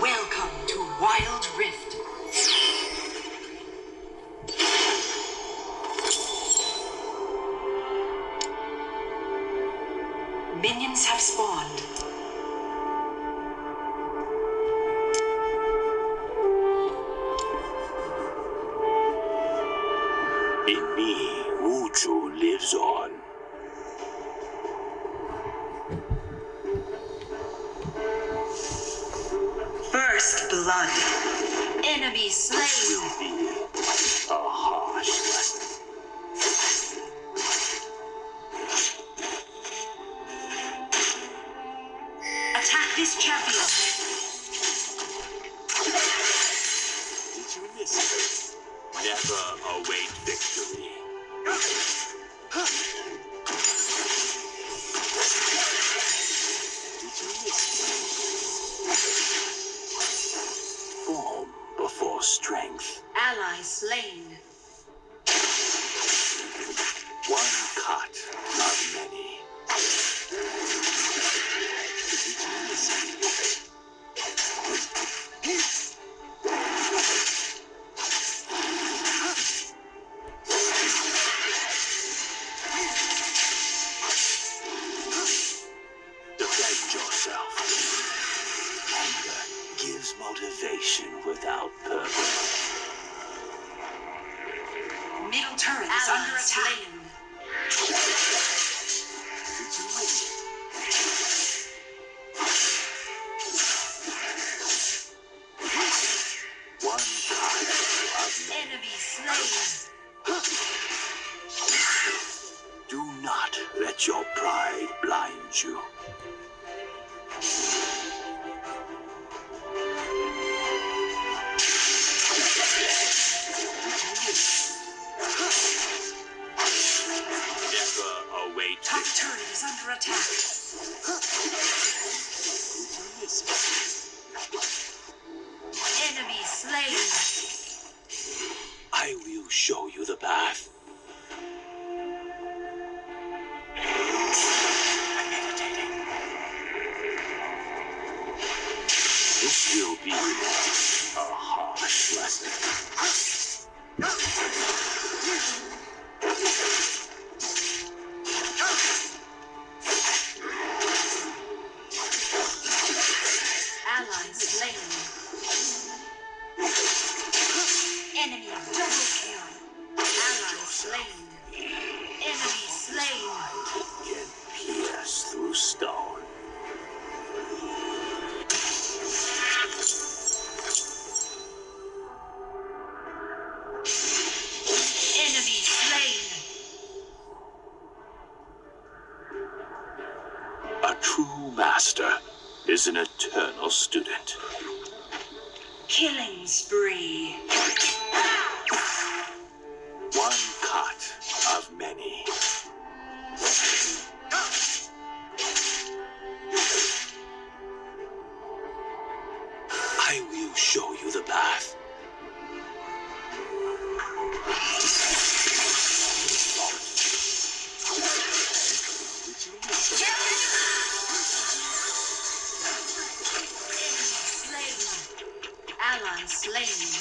Welcome to Wild Rift. Minions have spawned. In me, Wuju lives on. First blood. Enemy slain. This will be a harsh lesson. Attack this champion. Did you miss it? Never await victory. Did you miss it? Form before strength. Ally slain. One cut of many. Did you miss it? Defend yourself. Anger gives motivation without purpose. Middle turret is under attack. Did you miss it? One cut of many. Enemy slain. Do not let your pride blind you. Never await Top victory. turret is under attack. Did you miss it? Enemy slain. I will show you the path. I'm meditating. This will be a harsh lesson. Ally slain. Enemy double kill. Ally slain. Enemy slain. Can pierce through stone. Enemy slain. A true master is an eternal student. Killing spree. One cut of many. I will show you the path. Did you miss it? Enemy slain. Ally slain.